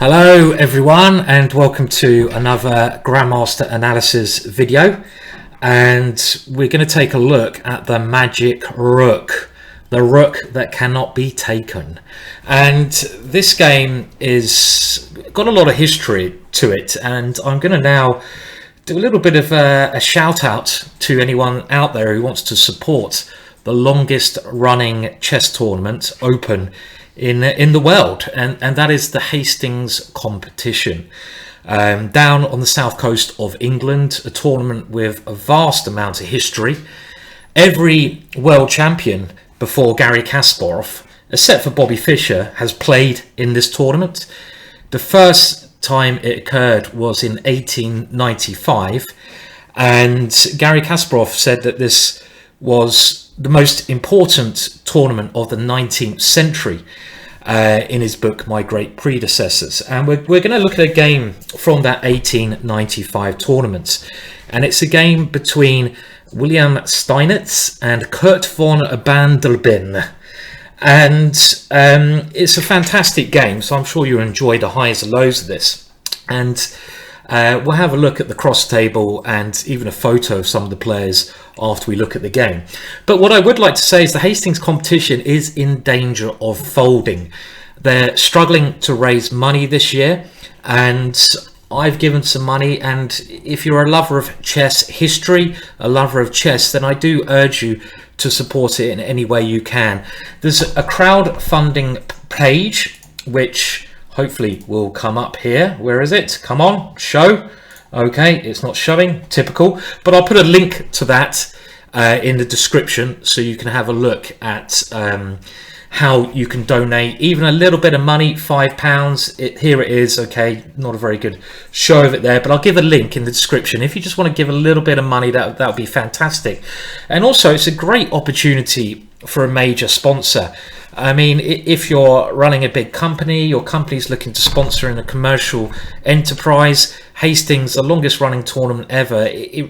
Hello everyone and welcome to another Grandmaster analysis video, and we're going to take a look at the Magic Rook, the rook that cannot be taken. And this game is got a lot of history to it, and I'm going to now do a little bit of a shout out to anyone out there who wants to support the longest running chess tournament open in the world, and that is the Hastings competition down on the south coast of England, a tournament with a vast amount of history. Every world champion before Garry Kasparov, except for Bobby Fischer, has played in this tournament. The first time it occurred was in 1895, and Garry Kasparov said that this was the most important tournament of the 19th century in his book My Great Predecessors. And we're going to look at a game from that 1895 tournament, and it's a game between Wilhelm Steinitz and Curt von Bardeleben, and it's a fantastic game, so I'm sure you'll enjoy the highs and lows of this. And we'll have a look at the cross table and even a photo of some of the players after we look at the game. But what I would like to say is the Hastings competition is in danger of folding. They're struggling to raise money this year, and I've given some money, and if you're a lover of chess history, a lover of chess, then I do urge you to support it in any way you can. There's a crowdfunding page which hopefully will come up here. Where is it? Come on, show. Okay, it's not showing, typical, but I'll put a link to that in the description so you can have a look at how you can donate even a little bit of money, £5. Here it is. Okay, not a very good show of it there, but I'll give a link in the description. If you just want to give a little bit of money, that would be fantastic. And also, it's a great opportunity for a major sponsor. I mean, if you're running a big company, your company's looking to sponsor in a commercial enterprise, Hastings, the longest running tournament ever,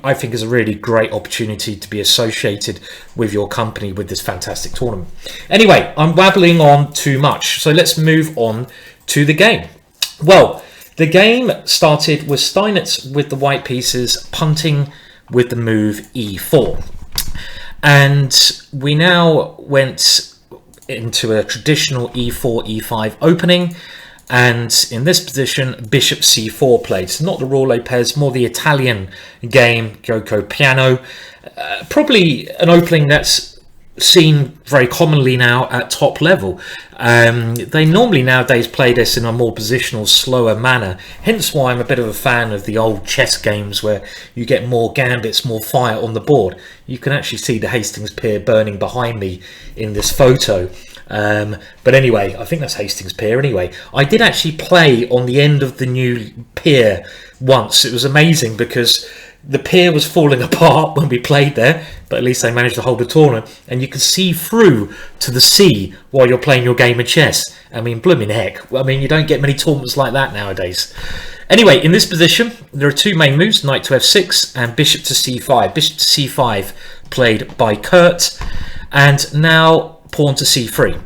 I think is a really great opportunity to be associated with your company with this fantastic tournament. Anyway, I'm babbling on too much, so let's move on to the game. Well, the game started with Steinitz with the white pieces punting with the move e4. And we now went into a traditional e4 e5 opening, and in this position bishop c4 played. So not the Ruolo pairs, more the Italian game gioco piano, probably an opening that's seen very commonly now at top level. They normally nowadays play this in a more positional, slower manner, hence why I'm a bit of a fan of the old chess games where you get more gambits, more fire on the board. You can actually see the Hastings pier burning behind me in this photo. But anyway, I think that's Hastings pier anyway. I did actually play on the end of the new pier once. It was amazing because the pier was falling apart when we played there, but at least they managed to hold the tournament, and you can see through to the sea while you're playing your game of chess. I mean, blooming heck. I mean, you don't get many tournaments like that nowadays. Anyway, in this position, there are two main moves, knight to f6 and bishop to c5. Bishop to c5 played by Curt, and now pawn to c3.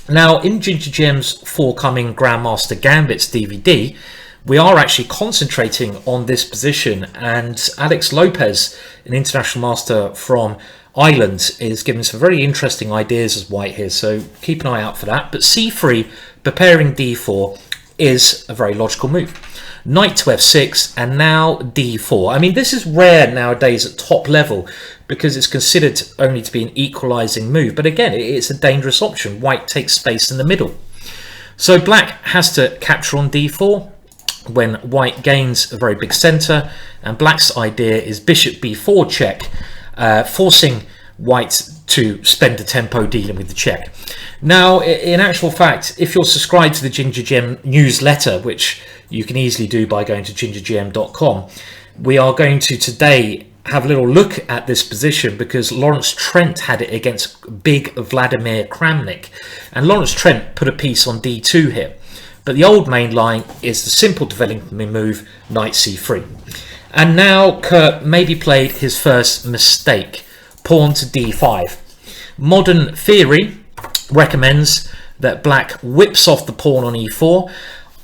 Now, in GingerGM's forthcoming Grandmaster Gambits DVD, we are actually concentrating on this position, and Alex Lopez, an international master from Ireland, is giving some very interesting ideas as white here, so keep an eye out for that. But c3, preparing d4, is a very logical move. Knight to f6 and now d4. I mean, this is rare nowadays at top level because it's considered only to be an equalizing move, but again, it's a dangerous option. White takes space in the middle, so black has to capture on d4 when white gains a very big center, and black's idea is bishop b4 check, forcing white to spend the tempo dealing with the check. Now, in actual fact, if you're subscribed to the GingerGM newsletter, which you can easily do by going to gingergm.com, we are going to today have a little look at this position because Lawrence Trent had it against big Vladimir Kramnik, and Lawrence Trent put a piece on d2 here. But the old main line is the simple development move, knight c3. And now Curt maybe played his first mistake, pawn to d5. Modern theory recommends that black whips off the pawn on e4.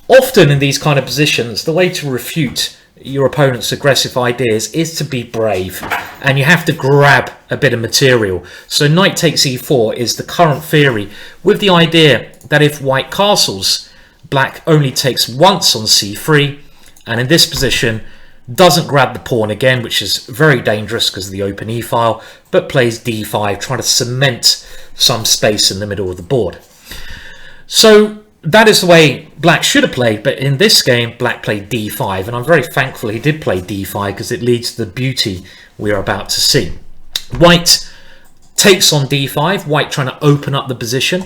Often in these kind of positions, the way to refute your opponent's aggressive ideas is to be brave, and you have to grab a bit of material. So knight takes e4 is the current theory, with the idea that if white castles, black only takes once on c3, and in this position doesn't grab the pawn again, which is very dangerous because of the open e file, but plays d5, trying to cement some space in the middle of the board. So that is the way black should have played, but in this game black played d5, and I'm very thankful he did play d5 because it leads to the beauty we are about to see. White takes on d5, white trying to open up the position,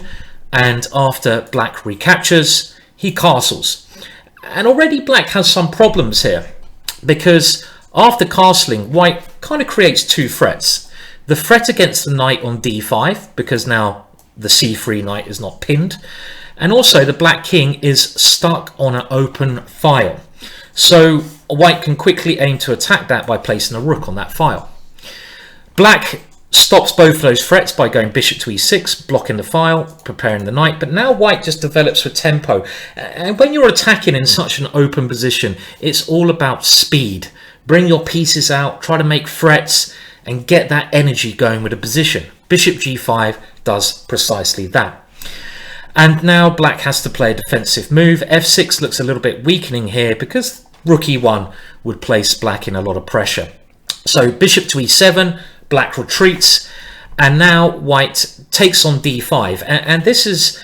and after black recaptures, he castles. And already black has some problems here, because after castling, white kind of creates two threats. The threat against the knight on d5, because now the c3 knight is not pinned, and also the black king is stuck on an open file. So white can quickly aim to attack that by placing a rook on that file. Black stops both of those threats by going bishop to e6, blocking the file, preparing the knight, but now white just develops with tempo. And when you're attacking in such an open position, it's all about speed. Bring your pieces out, try to make threats, and get that energy going with the position. Bishop g5 does precisely that. And now black has to play a defensive move. f6 looks a little bit weakening here because rook e1 would place black in a lot of pressure. So bishop to e7, black retreats, and now white takes on d5. And this is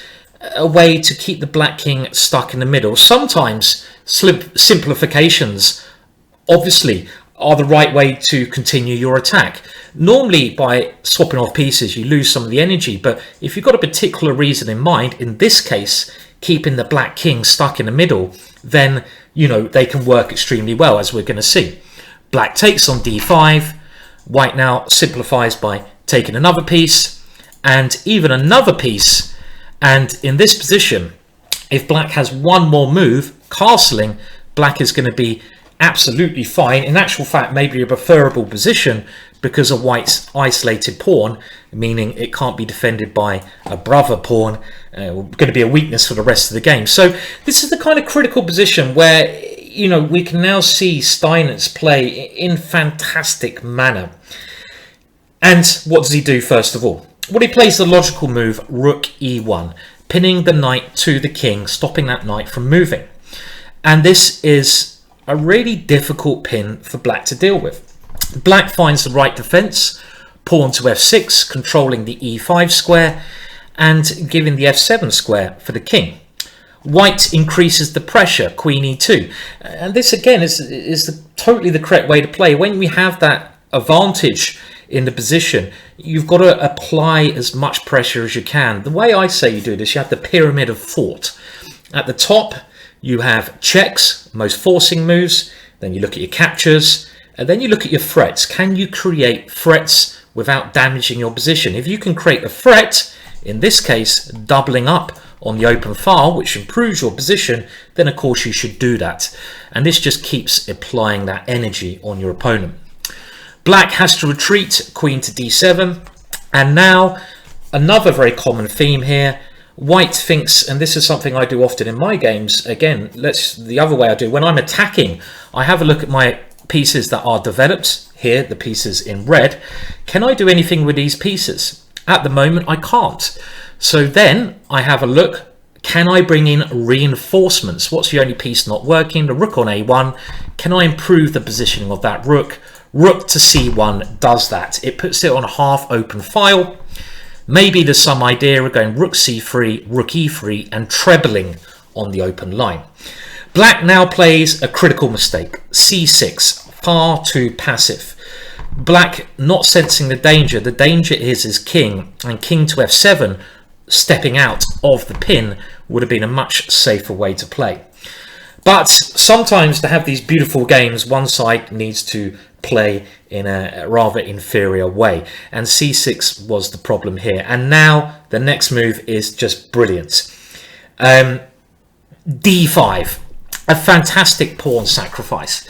a way to keep the black king stuck in the middle. Sometimes simplifications, obviously, are the right way to continue your attack. Normally, by swapping off pieces, you lose some of the energy, but if you've got a particular reason in mind, in this case, keeping the black king stuck in the middle, then, you know, they can work extremely well, as we're going to see. Black takes on d5, white now simplifies by taking another piece, and even another piece, and in this position, if black has one more move, castling, black is going to be absolutely fine. In actual fact, maybe a preferable position because of white's isolated pawn, meaning it can't be defended by a brother pawn, going to be a weakness for the rest of the game. So this is the kind of critical position where, you know, we can now see Steinitz play in fantastic manner. And what does he do first of all? Well, he plays the logical move rook e1, pinning the knight to the king, stopping that knight from moving. And this is a really difficult pin for black to deal with. Black finds the right defense, pawn to f6, controlling the e5 square and giving the f7 square for the king. White increases the pressure, queen e2, and this again is totally the correct way to play. When we have that advantage in the position, you've got to apply as much pressure as you can. The way I say you do this, you have the pyramid of thought. At the top, you have checks, most forcing moves, then you look at your captures, and then you look at your threats. Can you create threats without damaging your position? If you can create a threat, in this case, doubling up on the open file, which improves your position, then of course you should do that. And this just keeps applying that energy on your opponent. Black has to retreat, queen to d7, and now another very common theme here. White thinks, and this is something I do often in my games, again, the other way I do, when I'm attacking, I have a look at my pieces that are developed, here, the pieces in red. Can I do anything with these pieces? At the moment, I can't. So then I have a look, can I bring in reinforcements? What's the only piece not working? The rook on a1. Can I improve the positioning of that rook? Rook to c1 does that. It puts it on a half open file. Maybe there's some idea of going rook c3, rook e3 and trebling on the open line. Black now plays a critical mistake, c6, far too passive. Black not sensing the danger. The danger is his king, and king to f7, stepping out of the pin, would have been a much safer way to play. But sometimes to have these beautiful games, one side needs to play in a rather inferior way, and c6 was the problem here. And now the next move is just brilliant. d5, a fantastic pawn sacrifice.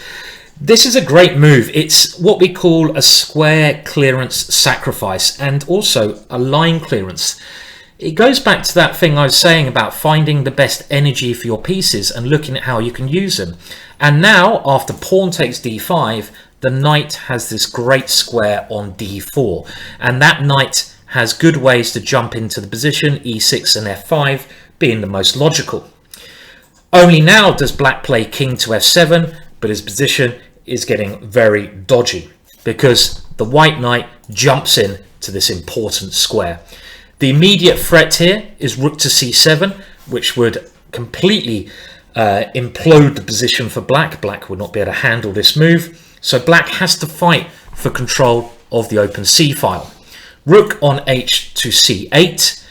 This is a great move. It's what we call a square clearance sacrifice and also a line clearance. it goes back to that thing I was saying about finding the best energy for your pieces and looking at how you can use them. And now, after pawn takes d5, the knight has this great square on d4. And that knight has good ways to jump into the position, e6 and f5 being the most logical. Only now does black play king to f7, but his position is getting very dodgy because the white knight jumps in to this important square. The immediate threat here is rook to c7, which would completely implode the position for black. Black would not be able to handle this move. So black has to fight for control of the open c file. Rook on h to c8.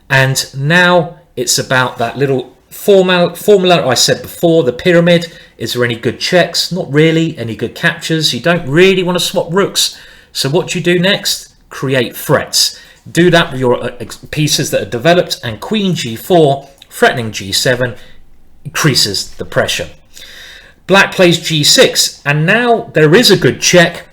And now it's about that little formula I said before, the pyramid. Is there any good checks? Not really. Any good captures? You don't really want to swap rooks. So what do you do next? Create threats. Do that with your pieces that are developed, and queen g4, threatening g7, increases the pressure. Black plays g6, and now there is a good check,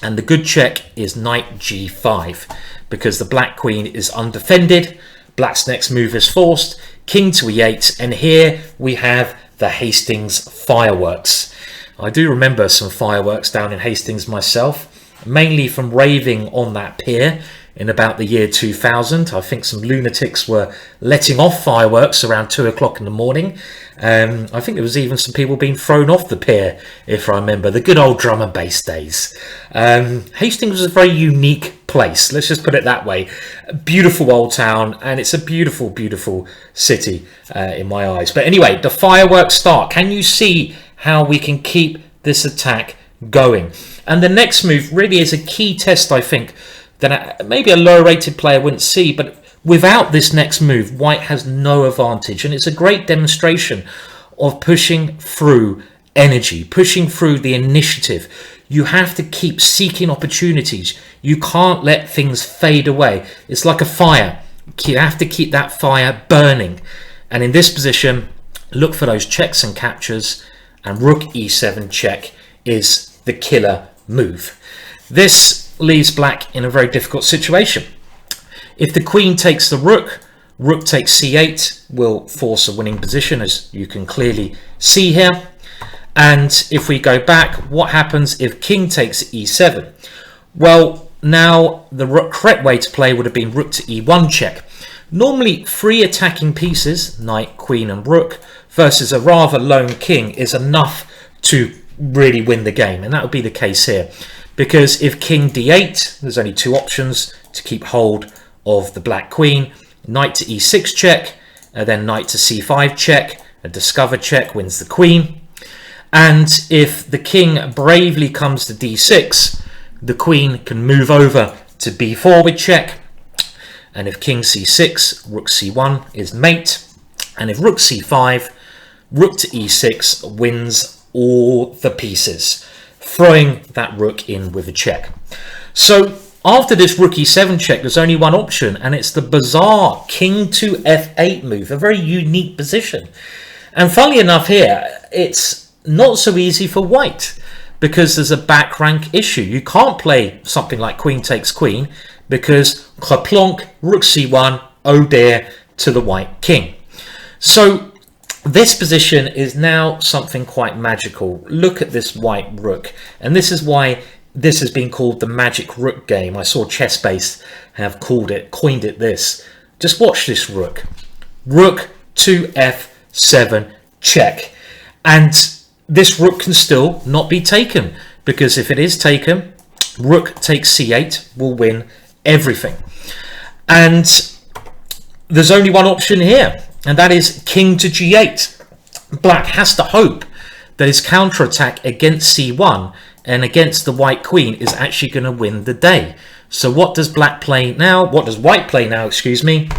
and the good check is knight g5, because the black queen is undefended. Black's next move is forced, king to e8, and here we have the Hastings fireworks. I do remember some fireworks down in Hastings myself, mainly from raving on that pier in about the year 2000. I think some lunatics were letting off fireworks around 2 o'clock in the morning. I think there was even some people being thrown off the pier, if I remember, the good old drum and bass days. Hastings was a very unique place, let's just put it that way. A beautiful old town, and it's a beautiful, beautiful city in my eyes. But anyway, the fireworks start. Can you see how we can keep this attack going? And the next move really is a key test, I think, that maybe a lower rated player wouldn't see, but without this next move, white has no advantage. And it's a great demonstration of pushing through energy, pushing through the initiative. You have to keep seeking opportunities. You can't let things fade away. It's like a fire. You have to keep that fire burning. And in this position, look for those checks and captures, and rook e7 check is the killer move. This leaves black in a very difficult situation. If the queen takes the rook, rook takes c8 will force a winning position, as you can clearly see here. And if we go back, what happens if king takes e7? Well, now the correct way to play would have been rook to e1 check. Normally, 3 attacking pieces, knight, queen and rook, versus a rather lone king is enough to really win the game, and that would be the case here. Because if king d8, there's only 2 options to keep hold of the black queen. Knight to e6 check, then knight to c5 check, a discover check wins the queen. And if the king bravely comes to d6, the queen can move over to b4 with check. And if king c6, rook c1 is mate. And if rook c5, rook to e6 wins all the pieces, throwing that rook in with a check. So after this rook e7 check, there's only one option, and it's the bizarre king to f8 move, a very unique position. And funnily enough here, it's not so easy for white, because there's a back rank issue. You can't play something like queen takes queen, because Kleplonk, rook c1, oh dear, to the white king. So this position is now something quite magical. Look at this white rook, and this is why this has been called the Magic Rook game. I saw ChessBase have coined it this. Just watch this rook. Rook to f7 check. And this rook can still not be taken, because if it is taken, rook takes c8 will win everything. And there's only one option here, and that is king to g8. Black has to hope that his counterattack against c1 and against the white queen is actually going to win the day. So what does black play now? What does white play now, excuse me?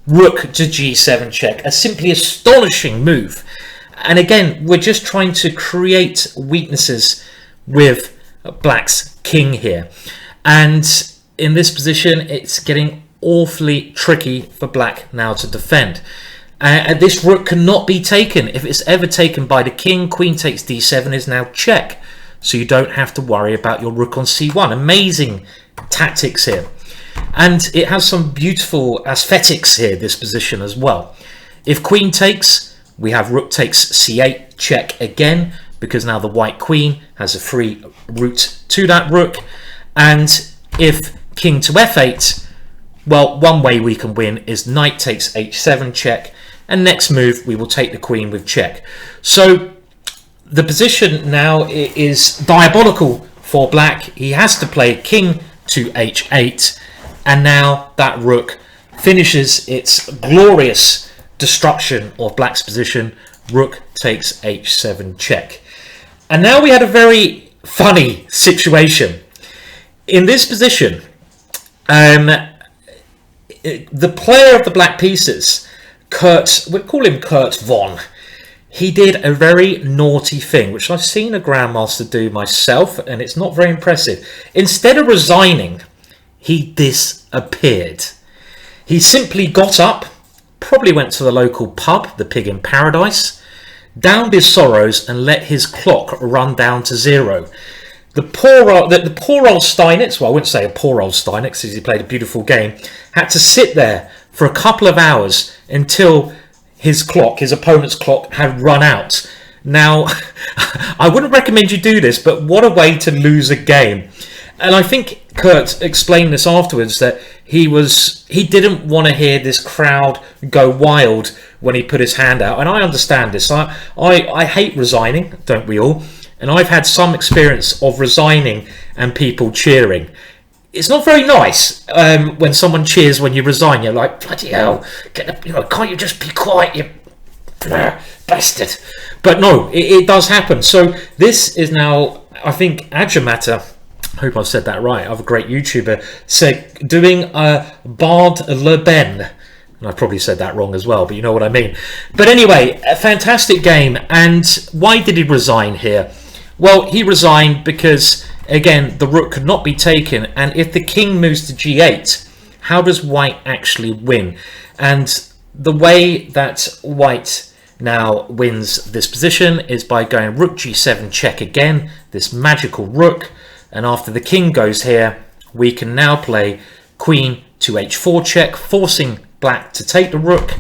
Rook to g7 check, a simply astonishing move. And again, we're just trying to create weaknesses with black's king here. And in this position, it's getting awfully tricky for black now to defend. And this rook cannot be taken. If it's ever taken by the king, queen takes d7 is now check. So you don't have to worry about your rook on c1. Amazing tactics here. And it has some beautiful aesthetics here, this position as well. If queen takes, we have rook takes c8, check again, because now the white queen has a free route to that rook. And if king to f8, well, one way we can win is knight takes h7, check, and next move we will take the queen with check. So the position now is diabolical for black. He has to play king to h8, and now that rook finishes its glorious destruction of black's position. Rook takes h7 check. And now we had a very funny situation. In this position, the player of the black pieces, Curt, we'll call him Curt von, he did a very naughty thing, which I've seen a Grandmaster do myself, and it's not very impressive. Instead of resigning, he disappeared. He simply got up, probably went to the local pub, the Pig in Paradise, downed his sorrows and let his clock run down to 0. The poor old Steinitz, well, I wouldn't say a poor old Steinitz because he played a beautiful game, had to sit there for a couple of hours until his clock, his opponent's clock, had run out. Now, I wouldn't recommend you do this, but what a way to lose a game. And I think Curt explained this afterwards, that he didn't want to hear this crowd go wild when he put his hand out. And I understand this. I hate resigning, don't we all? And I've had some experience of resigning and people cheering. It's not very nice when someone cheers when you resign. You're like, bloody hell, can't you just be quiet, you bastard? But no, it does happen. So this is now, I think, Adjamata, I hope I've said that right, other great YouTuber, said doing a Bardeleben. And I probably said that wrong as well, but you know what I mean. But anyway, a fantastic game. And why did he resign here? Well, he resigned because, again, the rook could not be taken. And if the king moves to g8, how does white actually win? And the way that white now wins this position is by going rook g7 check again, this magical rook. And after the king goes here, we can now play queen to h4 check, forcing black to take the rook,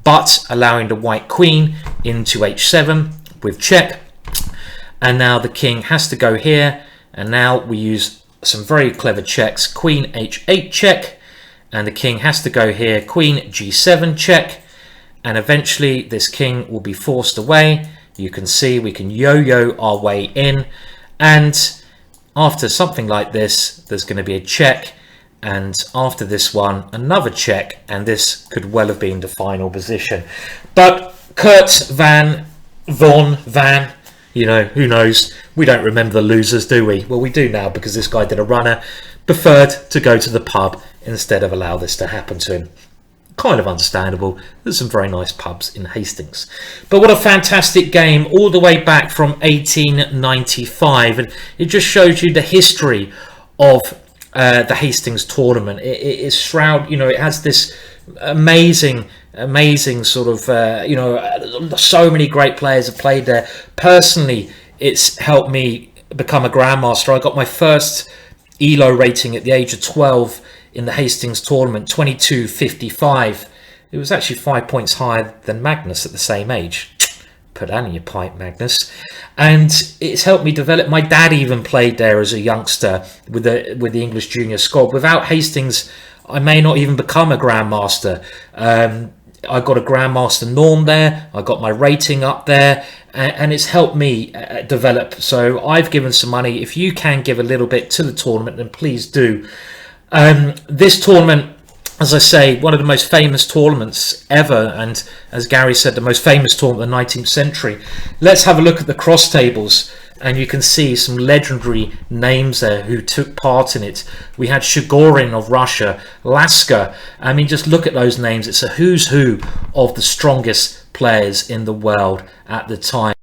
but allowing the white queen into h7 with check. And now the king has to go here, and now we use some very clever checks, queen h8 check, and the king has to go here, queen g7 check, and eventually this king will be forced away. You can see we can yo-yo our way in, and after something like this, there's going to be a check, and after this one, another check, and this could well have been the final position. But Curt Van, you know, who knows? We don't remember the losers, do we? Well, we do now, because this guy did a runner, preferred to go to the pub instead of allow this to happen to him. Kind of understandable. There's some very nice pubs in Hastings. But what a fantastic game, all the way back from 1895. And it just shows you the history of the Hastings tournament. It is shroud, you know, it has this amazing sort of, so many great players have played there. Personally, it's helped me become a Grandmaster. I got my first ELO rating at the age of 12 in the Hastings tournament, 22.55. It was actually 5 points higher than Magnus at the same age. Put that in your pipe, Magnus. And it's helped me develop. My dad even played there as a youngster with the English junior squad. Without Hastings, I may not even become a Grandmaster. I got a Grandmaster norm there. I got my rating up there, and it's helped me develop. So I've given some money. If you can give a little bit to the tournament, then please do. This tournament, as I say, one of the most famous tournaments ever, and as Gary said, the most famous tournament of the 19th century. Let's have a look at the cross tables, and you can see some legendary names there who took part in it. We had Shigorin of Russia, Lasker. I mean, just look at those names. It's a who's who of the strongest players in the world at the time.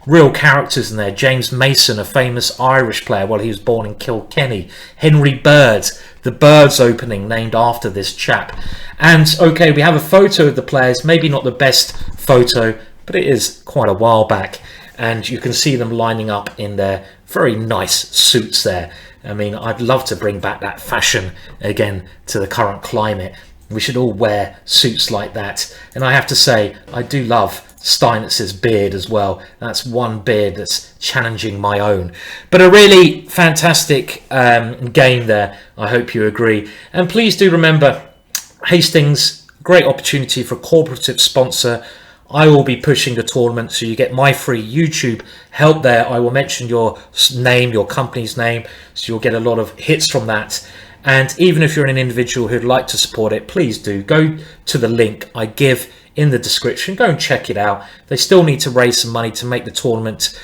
Real characters in there. James Mason, a famous Irish player. Well, he was born in Kilkenny. Henry Bird, the Birds opening, named after this chap. And, okay, we have a photo of the players. Maybe not the best photo, but it is quite a while back. And you can see them lining up in their very nice suits there. I mean, I'd love to bring back that fashion again to the current climate. We should all wear suits like that. And I have to say, I do love Steinitz's beard as well. That's one beard that's challenging my own. But a really fantastic game there. I hope you agree. And please do remember, Hastings, great opportunity for a cooperative sponsor. I will be pushing the tournament, so you get my free YouTube help there. I will mention your name, your company's name, so you'll get a lot of hits from that. And even if you're an individual who'd like to support it, please do go to the link I give in the description. Go and check it out. They still need to raise some money to make the tournament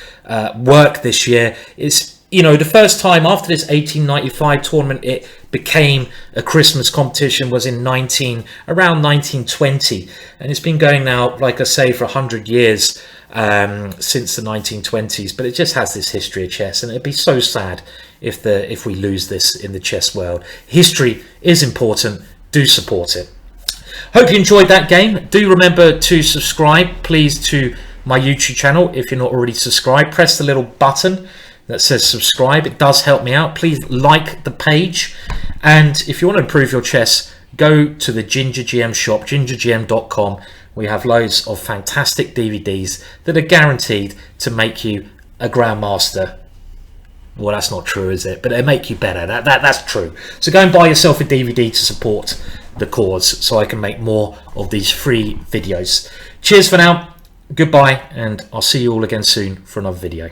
work this year. It's, you know, the first time after this 1895 tournament it became a Christmas competition was in around 1920, and it's been going now, like I say, for 100 years since the 1920s. But it just has this history of chess, and it'd be so sad if we lose this in the chess world. History is important. Do support it. Hope you enjoyed that game. Do remember to subscribe, please, to my YouTube channel. If you're not already subscribed, press the little button that says subscribe. It does help me out. Please like the page. And if you want to improve your chess, go to the GingerGM shop, gingergm.com. We have loads of fantastic DVDs that are guaranteed to make you a Grandmaster. Well, that's not true, is it? But they make you better. That's true. So go and buy yourself a DVD to support the cause, so I can make more of these free videos. Cheers for now. Goodbye, and I'll see you all again soon for another video.